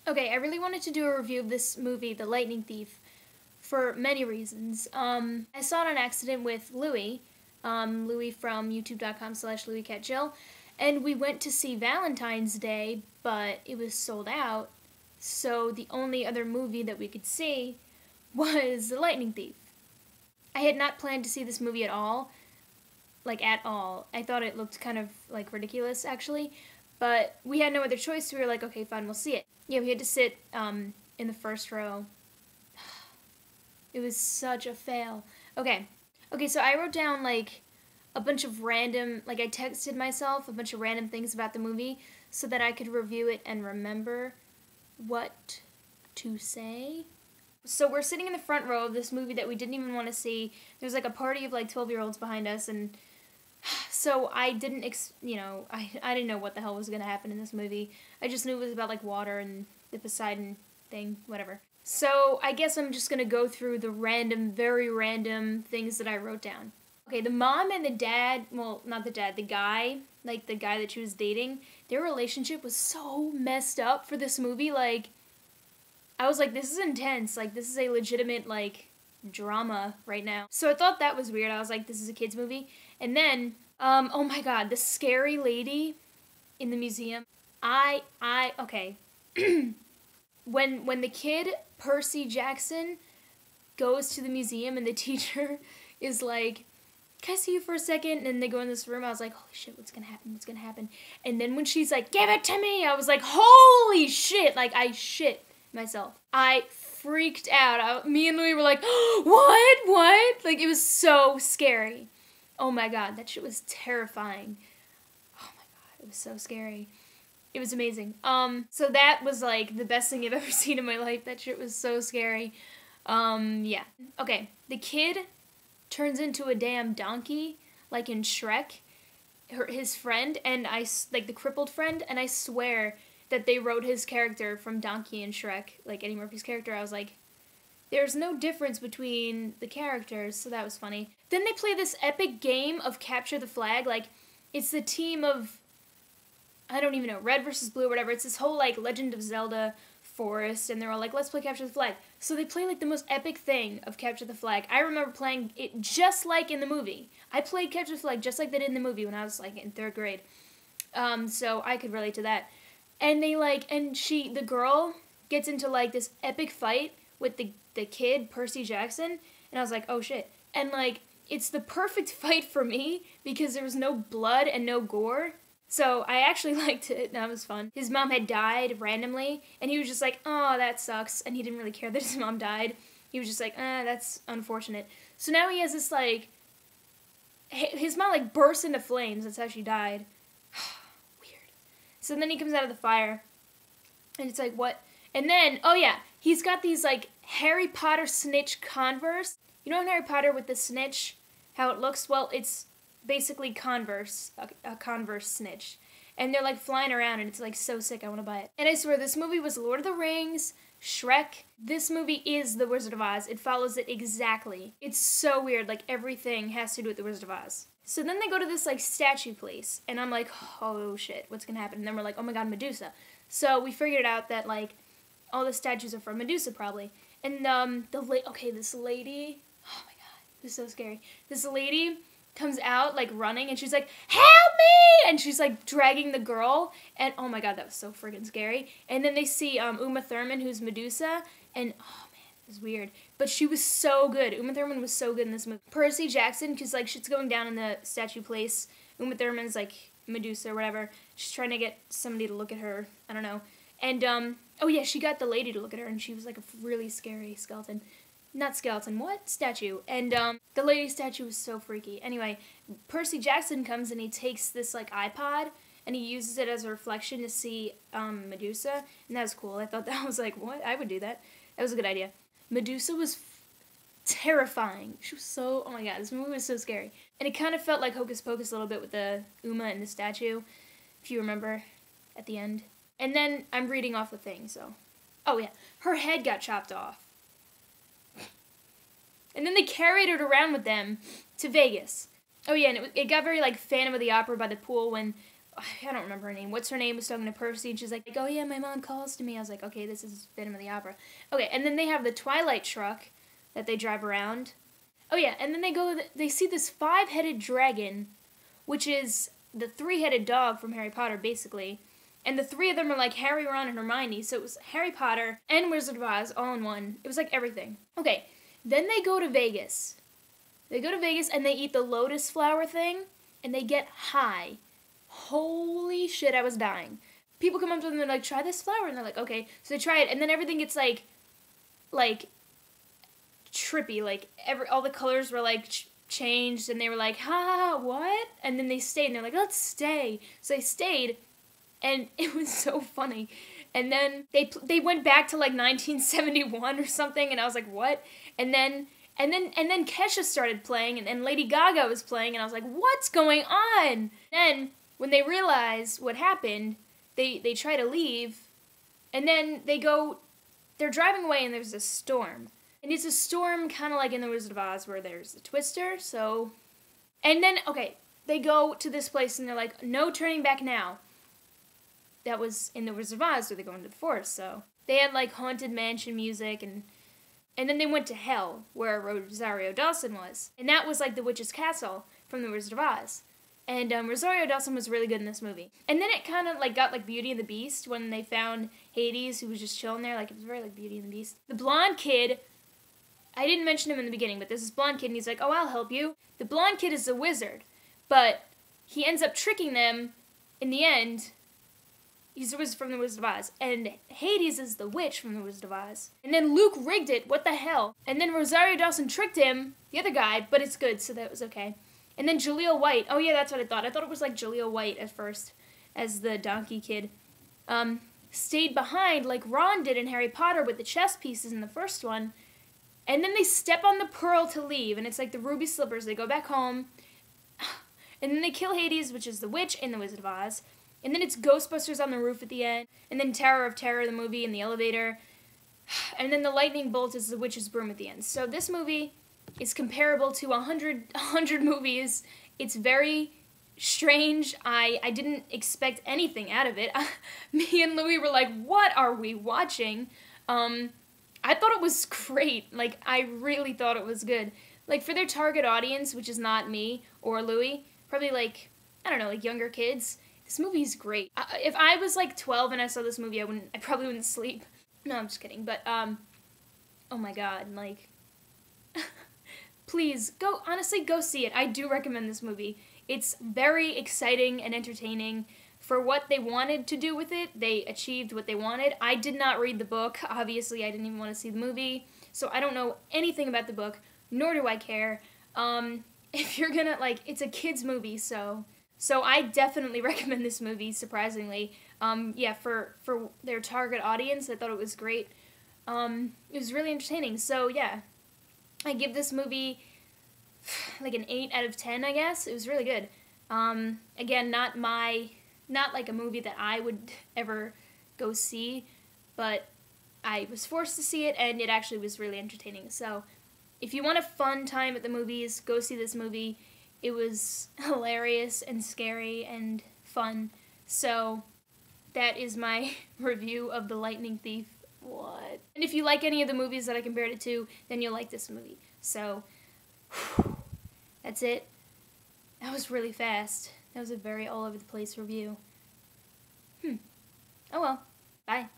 Okay, I really wanted to do a review of this movie, The Lightning Thief, for many reasons. I saw it on accident with Louie, Louie from youtube.com/LouieCatJill, and we went to see Valentine's Day, but it was sold out, so the only other movie that we could see was The Lightning Thief. I had not planned to see this movie at all, like at all. I thought it looked kind of like ridiculous, actually, but we had no other choice, so we were like, okay, fine, we'll see it. Yeah, we had to sit in the first row. It was such a fail. Okay, so I wrote down like a bunch of random, like I texted myself a bunch of random things about the movie so that I could review it and remember what to say. So we're sitting in the front row of this movie that we didn't even want to see. There's like a party of like 12-year-olds behind us, and so I didn't, I didn't know what the hell was going to happen in this movie. I just knew it was about like water and the Poseidon thing, whatever. So I guess I'm just going to go through the random, very random things that I wrote down. Okay, the mom and the dad, well, not the dad, the guy, like the guy that she was dating, their relationship was so messed up for this movie. Like, I was like, this is intense. Like, this is a legitimate, like, drama right now. So I thought that was weird. I was like, this is a kid's movie. And then, oh my god, the scary lady in the museum. Okay. When the kid, Percy Jackson, goes to the museum and the teacher is like, can I see you for a second? And they go in this room, I was like, holy shit, what's gonna happen? And then when she's like, give it to me, I was like, holy shit, like, I shit myself. I freaked out. Me and Louie were like, what? Like, it was so scary. Oh my god, that shit was terrifying. Oh my god, it was so scary. It was amazing. So that was like the best thing I've ever seen in my life. That shit was so scary. Yeah. Okay, the kid turns into a damn donkey, like in Shrek, his friend, and like the crippled friend, and I swear that they wrote his character from Donkey and Shrek, like Eddie Murphy's character. I was like, there's no difference between the characters, so that was funny. Then they play this epic game of capture the flag, like, it's the team of, I don't even know, red versus blue or whatever. It's this whole, like, Legend of Zelda forest, and they're all like, let's play capture the flag. So they play, like, the most epic thing of capture the flag. I remember playing it just like in the movie. I played capture the flag just like they did in the movie when I was, like, in 3rd grade. So I could relate to that. And they, like, and the girl gets into, like, this epic fight with the kid, Percy Jackson, and I was like, oh shit. And, like, it's the perfect fight for me because there was no blood and no gore. So I actually liked it. That was fun. His mom had died randomly, and he was just like, oh, that sucks. And he didn't really care that his mom died. He was just like, that's unfortunate. So now he has this, like, his mom, like, burst into flames. That's how she died. Weird. So then he comes out of the fire, and it's like, what? And then, oh yeah, he's got these, like, Harry Potter snitch Converse. You know in Harry Potter with the snitch, how it looks? Well, it's basically Converse, a Converse snitch. And they're, like, flying around, and it's, like, so sick. I want to buy it. And I swear, this movie was Lord of the Rings, Shrek. This movie is The Wizard of Oz. It follows it exactly. It's so weird. Like, everything has to do with The Wizard of Oz. So then they go to this, like, statue place, and I'm like, oh, shit, what's gonna happen? And then we're like, oh my god, Medusa. So we figured out that, like, all the statues are from Medusa, probably. And, this lady, oh my god, this is so scary. This lady comes out, like, running, and she's like, help me! And she's, like, dragging the girl, and oh my god, that was so friggin' scary. And then they see Uma Thurman, who's Medusa, and oh man, it was weird. But she was so good. Uma Thurman was so good in this movie. Percy Jackson, because, like, shit's going down in the statue place. Uma Thurman's, like, Medusa or whatever. She's trying to get somebody to look at her. I don't know. And, oh yeah, she got the lady to look at her, and she was, like, a really scary skeleton. Not skeleton, what? Statue. And, the lady statue was so freaky. Anyway, Percy Jackson comes and he takes this, like, iPod, and he uses it as a reflection to see, Medusa, and that was cool. I thought that was, like, what? I would do that. That was a good idea. Medusa was terrifying. She was so, oh my god, this movie was so scary. And it kind of felt like Hocus Pocus a little bit with the Uma and the statue, if you remember, at the end. And then I'm reading off the thing, so. Oh yeah, her head got chopped off. And then they carried it around with them to Vegas. Oh yeah, and it got very, like, Phantom of the Opera by the pool when I don't remember her name. What's her name? Was talking to Percy, and she's like, oh yeah, my mom calls to me. I was like, okay, this is Phantom of the Opera. Okay, and then they have the Twilight truck that they drive around. Oh yeah, and then they see this 5-headed dragon, which is the 3-headed dog from Harry Potter, basically. And the 3 of them are like Harry, Ron, and Hermione, so it was Harry Potter and Wizard of Oz all in one. It was like everything. Okay, then they go to Vegas. They go to Vegas and they eat the lotus flower thing, and they get high. Holy shit, I was dying. People come up to them and they're like, try this flower, and they're like, okay. So they try it, and then everything gets like trippy, like all the colors were like changed, and they were like, ha, what? And then they stayed, and they're like, let's stay. So they stayed, and it was so funny. And then they went back to like 1971 or something, and I was like, what? And then Kesha started playing, and Lady Gaga was playing, and I was like, what's going on? Then when they realize what happened, they try to leave, and then they're driving away, and there's a storm. And it's a storm kind of like in The Wizard of Oz where there's a twister, so... And then, okay, they go to this place and they're like, no turning back now. That was in The Wizard of Oz where they go into the forest, so... They had like Haunted Mansion music, and then they went to Hell, where Rosario Dawson was. And that was like the Witch's Castle from The Wizard of Oz. And Rosario Dawson was really good in this movie. And then it kind of like got like Beauty and the Beast when they found Hades, who was just chilling there. Like, it was very like Beauty and the Beast. The blonde kid... I didn't mention him in the beginning, but there's this blonde kid, and he's like, oh, I'll help you. The blonde kid is a wizard, but he ends up tricking them in the end. He's a wizard from The Wizard of Oz, and Hades is the witch from The Wizard of Oz. And then Luke rigged it, what the hell? And then Rosario Dawson tricked him, the other guy, but it's good, so that was okay. And then Jaleel White, oh yeah, that's what I thought. I thought it was like Jaleel White at first, as the donkey kid. Stayed behind like Ron did in Harry Potter with the chess pieces in the first one. And then they step on the pearl to leave, and it's like the ruby slippers. They go back home, and then they kill Hades, which is the witch in The Wizard of Oz. And then it's Ghostbusters on the roof at the end, and then Tower of Terror, the movie, in the elevator. And then the lightning bolt is the witch's broom at the end. So this movie is comparable to 100 movies. It's very strange. I didn't expect anything out of it. Me and Louie were like, what are we watching? I thought it was great. Like, I really thought it was good. Like, for their target audience, which is not me or Louie, probably like, I don't know, like younger kids, this movie's great. If I was like 12 and I saw this movie, I probably wouldn't sleep. No, I'm just kidding. But, oh my god, like, please, honestly, go see it. I do recommend this movie. It's very exciting and entertaining. For what they wanted to do with it, they achieved what they wanted. I did not read the book. Obviously, I didn't even want to see the movie. So I don't know anything about the book, nor do I care. If you're gonna, like, it's a kid's movie, so I definitely recommend this movie, surprisingly. Yeah, for their target audience, I thought it was great. It was really entertaining. So, yeah, I give this movie, like, an 8 out of 10, I guess. It was really good. Again, not like a movie that I would ever go see, but I was forced to see it, and it actually was really entertaining. So, if you want a fun time at the movies, go see this movie. It was hilarious and scary and fun. So, that is my review of The Lightning Thief. What? And if you like any of the movies that I compared it to, then you'll like this movie. So, that's it. That was really fast. That was a very all-over-the-place review. Oh well. Bye.